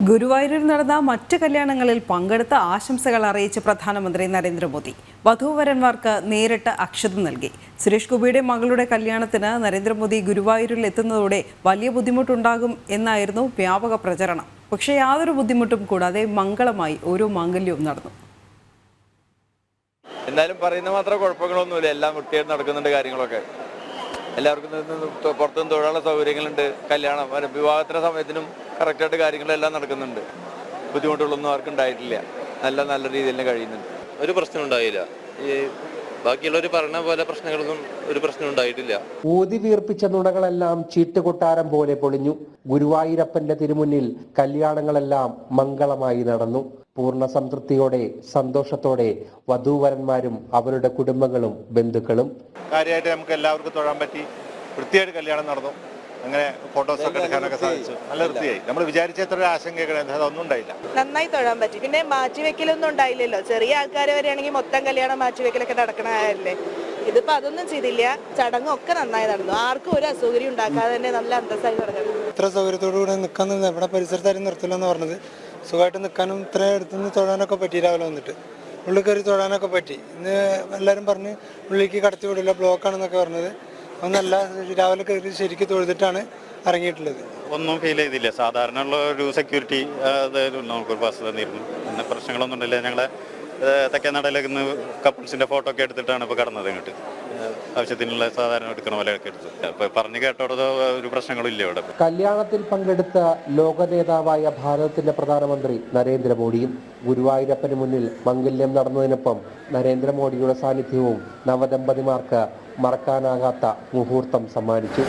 ഗുരുവായൂരിൽ നടന്ന മറ്റ് കല്യാണങ്ങളിൽ പങ്കെടുത്ത ആശംസകൾ അറിയിച്ച് പ്രധാനമന്ത്രി നരേന്ദ്രമോദി. വധൂവരന്മാർക്ക് നേരിട്ട് അക്ഷതം നൽകി. സുരേഷ് ഗോപിയുടെ മകളുടെ കല്യാണത്തിന് നരേന്ദ്രമോദി ഗുരുവായൂരിൽ എത്തുന്നതോടെ വലിയ ബുദ്ധിമുട്ടുണ്ടാകും എന്നായിരുന്നു വ്യാപക പ്രചരണം. പക്ഷേ യാതൊരു ബുദ്ധിമുട്ടും കൂടാതെ മംഗളമായി ഓരോ മാംഗല്യവും നടന്നു. എന്നാലും പറയുന്ന മാത്രം കുഴപ്പങ്ങളൊന്നുമില്ല. എല്ലാം വൃത്തിയായിട്ട് നടക്കുന്നുണ്ട്. കാര്യങ്ങളൊക്കെ എല്ലാവർക്കും പുറത്തുനിന്ന് തൊഴിലുള്ള സൗകര്യങ്ങളുണ്ട്. കല്യാണം വിവാഹത്തിന്റെ സമയത്തിനും കറക്റ്റായിട്ട് കാര്യങ്ങളെല്ലാം നടക്കുന്നുണ്ട്. ബുദ്ധിമുട്ടുകളൊന്നും ആർക്കും ഉണ്ടായിട്ടില്ല. നല്ല രീതിയിൽ തന്നെ കഴിയുന്നുണ്ട്. ഒരു പ്രശ്നം ഉണ്ടായില്ല. ഈ ബാക്കിയുള്ളവർ പറഞ്ഞ പോലെ പ്രശ്നങ്ങളൊന്നും ഒരു പ്രശ്നം ഉണ്ടായിട്ടില്ല. ഊതി വീർപ്പിച്ച നുണകളെല്ലാം ചീട്ടുകൊട്ടാരം പോലെ പൊളിഞ്ഞു. ഗുരുവായൂരപ്പന്റെ തിരുമുന്നിൽ കല്യാണങ്ങളെല്ലാം മംഗളമായി നടന്നു. പൂർണ്ണ സംതൃപ്തിയോടെ സന്തോഷത്തോടെ വധൂവരന്മാരും അവരുടെ കുടുംബങ്ങളും ബന്ധുക്കളും. കാര്യമായിട്ട് നമുക്ക് എല്ലാവർക്കും തൊഴാൻ പറ്റി. വൃത്തിയായിട്ട് കല്യാണം നടന്നു. അങ്ങനെ ഫോട്ടോസൊക്കെ എടുക്കാനൊക്കെ സാധിച്ചു. നല്ല വൃത്തിയായി. നമ്മൾ വിചാരിച്ചത്ര ആശങ്കകൾ അതൊന്നും ഉണ്ടായില്ല. നന്നായി തൊഴാൻ പറ്റി. പിന്നെ മാറ്റിവെക്കലൊന്നും ഉണ്ടായില്ലല്ലോ. ചെറിയ ആൾക്കാർ വരെയാണെങ്കിൽ മൊത്തം കല്യാണം മാറ്റിവെക്കലൊക്കെ നടക്കണല്ലേ. ഇതിപ്പോ അതൊന്നും ചെയ്തില്ല. ചടങ്ങൊക്കെ നന്നായി നടന്നു. ആർക്കും ഒരു അസൗകര്യം ഉണ്ടാക്കാതെ തന്നെ നല്ല അന്തസ്സായി നടക്കണം. ഇത്ര സൗകര്യത്തോടു കൂടെ നിൽക്കാൻ ഇവിടെ പരിസരത്താരും നിർത്തില്ലെന്ന് പറഞ്ഞത്. സുഖമായിട്ട് നിൽക്കാനും ഇത്ര അടുത്തുനിന്ന് തൊഴാനൊക്കെ പറ്റി. രാവിലെ വന്നിട്ട് ഉള്ളിൽ കയറി തൊഴാനൊക്കെ പറ്റി. ഇന്ന് എല്ലാവരും പറഞ്ഞ് ഉള്ളിലേക്ക് കടത്തി വിടില്ല, ബ്ലോക്കാണെന്നൊക്കെ പറഞ്ഞത്. ഒന്നല്ല, രാവിലെ കയറി ശരിക്കും തൊഴുതിട്ടാണ് ഇറങ്ങിയിട്ടുള്ളത്. ഒന്നും ഫീൽ ചെയ്തില്ല. സാധാരണ ഉള്ള ഒരു സെക്യൂരിറ്റി നമുക്കൊരു ബസ് തന്നിരുന്നു. പിന്നെ പ്രശ്നങ്ങളൊന്നും ഉണ്ടല്ല. ഞങ്ങളെ തെക്കേനടയിലേക്ക് കപ്പിൾസിന്റെ ഫോട്ടോ ഒക്കെ എടുത്തിട്ടാണ് ഇപ്പോൾ കടന്നത്. ഇങ്ങോട്ട് ആവശ്യത്തിനുള്ള സാധാരണ എടുക്കണ പോലെയൊക്കെ എടുത്തു. അപ്പോൾ പറഞ്ഞു കേട്ടോടോ ഒരു പ്രശ്നങ്ങളും ഇല്ല ഇവിടെ. കല്യാണത്തിൽ പങ്കെടുത്ത ലോക നേതാവായ ഭാരതത്തിന്റെ പ്രധാനമന്ത്രി നരേന്ദ്രമോദിയും ഗുരുവായൂരപ്പന് മുന്നിൽ മംഗല്യം നടന്നതിനൊപ്പം നരേന്ദ്രമോദിയുടെ സാന്നിധ്യവും നവദമ്പതിമാർക്ക് മറക്കാനാകാത്ത മുഹൂർത്തം സമ്മാനിച്ചു.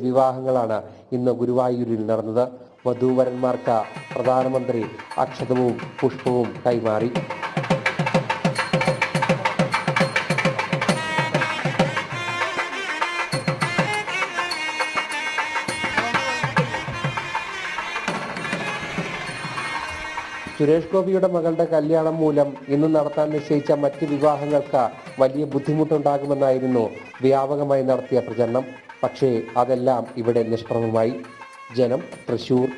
വിവാഹങ്ങളാണ് ഇന്ന് ഗുരുവായൂരിൽ നടന്നത്. വധൂവരന്മാർക്ക് പ്രധാനമന്ത്രി അക്ഷതവും പുഷ്പവും കൈമാറി. സുരേഷ് ഗോപിയുടെ മകളുടെ കല്യാണം മൂലം ഇന്ന് നടത്താൻ നിശ്ചയിച്ച മറ്റ് വിവാഹങ്ങൾക്ക് വലിയ ബുദ്ധിമുട്ടുണ്ടാകുമെന്നായിരുന്നു വ്യാപകമായി നടത്തിയ പ്രചരണം. പക്ഷേ അതെല്ലാം ഇവിടെ നിഷ്പ്രഭമായി. ജനം, തൃശൂർ.